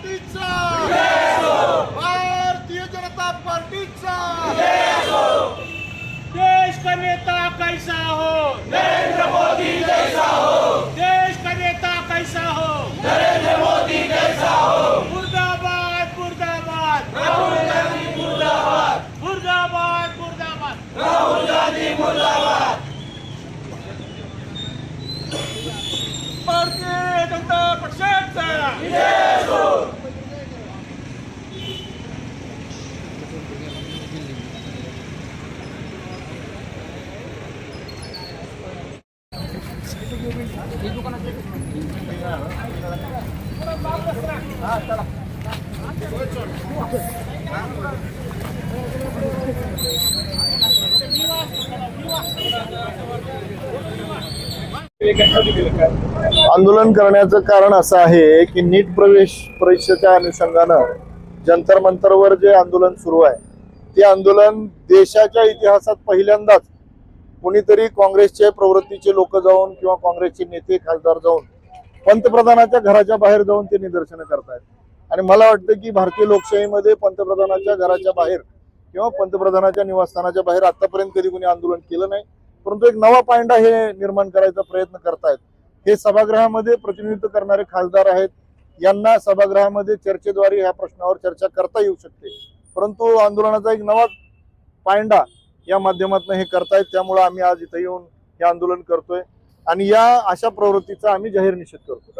पार्टीचा भारतीय जनता पार्टीचा देश का नेता कैसा हो नरेंद्र मोदी जैसा हो, देश का नेता कैसा हो नरेंद्र मोदी जैसा हो, मुर्दाबाद मुर्दाबाद राहुल गांधी मुर्दाबाद, मुर्दाबाद मुर्दाबाद राहुल गांधी मुर्दाबाद। भारतीय जनता पक्षाचा आंदोलन करण्याचं कारण असं आहे की नीट प्रवेश परीक्षेच्या अनुषंगानं जंतर मंतरवर जे आंदोलन सुरू आहे ते आंदोलन देशाच्या इतिहासात पहिल्यांदाच कोणीतरी काँग्रेसचे प्रवृत्तीचे लोक जाऊन किंवा काँग्रेसचे नेते खासदार जाऊन पंतप्रधानाच्या घराच्या बाहेर जाऊन ते निदर्शनं करतायत। आणि मला वाटतं की भारतीय लोकशाहीमध्ये पंतप्रधानाच्या घराच्या बाहेर किंवा पंतप्रधानाच्या निवासस्थानाच्या बाहेर आतापर्यंत कधी कोणी आंदोलन केलं नाही, परंतु एक नवा पायंडा हे निर्माण करायचा प्रयत्न करतायत। हे सभागृहामध्ये प्रतिनिधित्व करणारे खासदार आहेत, यांना सभागृहामध्ये चर्चेद्वारे ह्या प्रश्नावर चर्चा करता येऊ शकते, परंतु आंदोलनाचा एक नवा पायंडा या माध्यमातून हे करतायत। त्यामुळे आम्ही आज इथे येऊन हे आंदोलन करतोय आणि या अशा प्रवृत्तीचा आम्ही जाहीर निषेध करतो।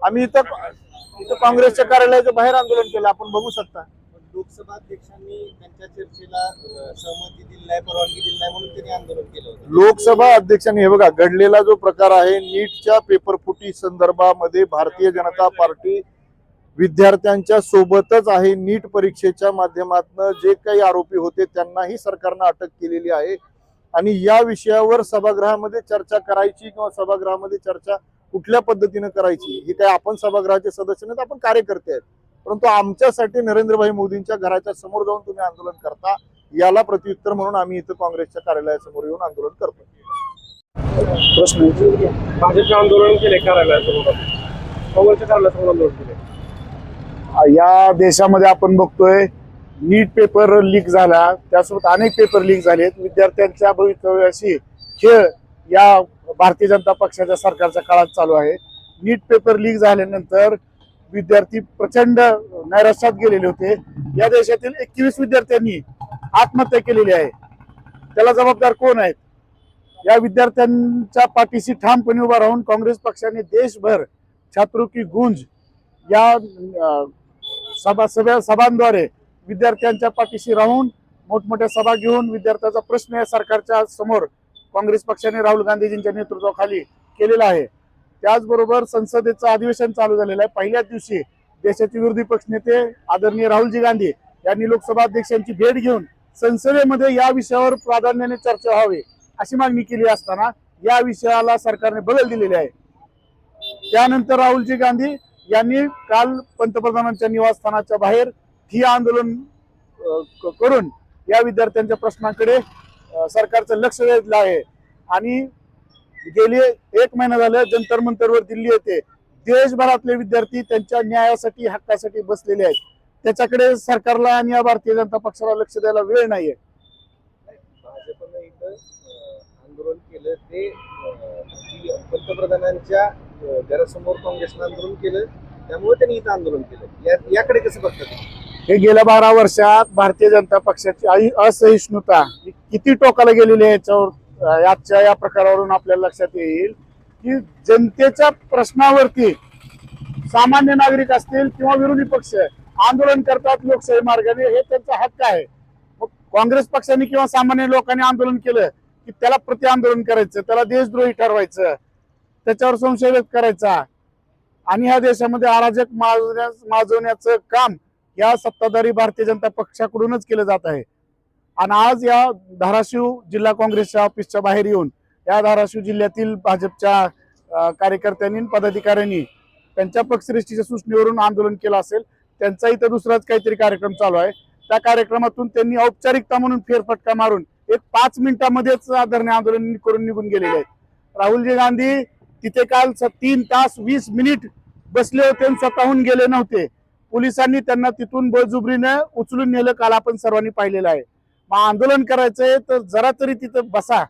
आम्ही इथं काँग्रेसच्या कार्यालयाच्या बाहेर आंदोलन केलं, आपण बघू शकता। लोकसभा अध्यक्षांनी त्यांच्या चर्चेला सहमती दिली नाही, परवानगी दिली नाही म्हणून त्यांनी आंदोलन केलं होतं। लोकसभा अध्यक्षांनी हे बघा घडलेला जो प्रकार आहे नीटच्या पेपर फुटी संदर्भामध्ये भारतीय जनता पार्टी विद्यार्थ्यांच्या सोबतच आहे। नीट परीक्षेच्या माध्यमातून जे काही आरोपी होते त्यांनाही सरकारनं अटक केलेली आहे आणि या विषयावर सभागृहामध्ये चर्चा करायची किंवा सभागृहामध्ये चर्चा कुठल्या पद्धतीने करायची हे काय आपण सभागृहाचे सदस्य नाहीत, आपण कार्यकर्ते आहेत, परंतु आमच्यासाठी नरेंद्रभाई मोदींच्या घराच्या समोर जाऊन तुम्ही आंदोलन करता, याला प्रत्युत्तर म्हणून आम्ही इथं काँग्रेसच्या कार्यालयासमोर येऊन आंदोलन करतो। भाजपचे आंदोलन केले कार्यालयासमोर, काँग्रेसच्या कार्यालयासमोर आंदोलन केले। या देशामध्ये आपण बघतोय नीट पेपर लीक झाला, त्यासोबत अनेक पेपर लीक झालेत। विद्यार्थ्यांच्या भवितव्याशी खेळ या भारतीय जनता पक्षाच्या सरकारच्या काळात चालू आहे। नीट पेपर लीक झाल्यानंतर विद्यार्थी प्रचंड नैराश्यात गेलेले होते। या देशातील 21 विद्यार्थ्यांनी आत्महत्या केलेली आहे, त्याला जबाबदार कोण आहेत? या विद्यार्थ्यांच्या पाठीशी ठामपणे उभा राहून काँग्रेस पक्षाने देशभर छात्रों की गूंज या सभांद्वारे विद्यार्थ्यांच्या पाठीशी राहून मोठमोठ्या सभा घेऊन विद्यार्थ्यांचा प्रश्न या सरकारच्या समोर काँग्रेस पक्षाने राहुल गांधीजींच्या नेतृत्वाखाली केलेला आहे। त्याचबरोबर संसदेचं अधिवेशन चालू झालेलं आहे। पहिल्याच दिवशी देशाचे विरोधी पक्षनेते आदरणीय राहुलजी गांधी यांनी लोकसभा अध्यक्षांची भेट घेऊन संसदेमध्ये या विषयावर प्राधान्याने चर्चा व्हावी अशी मागणी केली असताना या विषयाला सरकारने बगल दिलेली आहे। त्यानंतर राहुलजी गांधी यांनी काल पंतप्रधानांच्या निवासस्थानाच्या बाहेर ठिय्या आंदोलन करून या विद्यार्थ्यांच्या प्रश्नांकडे सरकारचं लक्ष वेधलं आहे आणि गेले 1 महिना झालं जंतर मंतरवर दिल्ली येथे देशभरातले विद्यार्थी त्यांच्या न्यायासाठी हक्कासाठी बसलेले आहेत। त्याच्याकडे सरकारला आणि या भारतीय जनता पक्षाला लक्ष द्यायला वेळ नाहीये। भाजपनं इथं आंदोलन केलं ते पंतप्रधानांच्या घरासमोर काँग्रेसनं आंदोलन केलं, त्यामुळे त्यांनी इथं आंदोलन केलं। याकडे कसं बघतात? हे गेल्या 12 वर्षात भारतीय जनता पक्षाची असहिष्णुता किती टोकाला गेलेली आहे याच्यावर आजच्या या प्रकारावरून आपल्याला लक्षात येईल की जनतेच्या प्रश्नावरती सामान्य नागरिक असतील किंवा विरोधी पक्ष आंदोलन करतात लोकशाही मार्गाने, हे त्यांचा हक्क आहे। मग काँग्रेस पक्षाने किंवा सामान्य लोकांनी आंदोलन केलं की त्याला प्रति आंदोलन करायचं, त्याला देशद्रोही ठरवायचं, त्याच्यावर संशय व्यक्त करायचा आणि ह्या देशामध्ये अराजक माजवण्याचं काम या सत्ताधारी भारतीय जनता पक्षाकडूनच केलं जात आहे। आणि आज या धाराशिव जिल्हा काँग्रेसच्या ऑफिसच्या बाहेर येऊन या धाराशिव जिल्ह्यातील भाजपच्या कार्यकर्त्यांनी पदाधिकाऱ्यांनी त्यांच्या पक्षश्रेष्ठीच्या सूचनेवरून आंदोलन केलं असेल, त्यांचा इथं दुसराच काहीतरी कार्यक्रम चालू आहे। त्या कार्यक्रमातून त्यांनी औपचारिकता म्हणून फेरफटका मारून एक 5 मिनिटांमध्येच धरणे आंदोलन करून निघून गेलेले आहेत। राहुलजी गांधी तिथे काल 3 तास 20 मिनिट बसले होते आणि स्वतःहून गेले नव्हते. पोलिसांनी त्यांना तिथून बळजुबरीने उचलून नेलं, काल आपण सर्वांनी पाहिलेलं आहे. मग आंदोलन करायचंय तर जरा तरी तिथं बसा,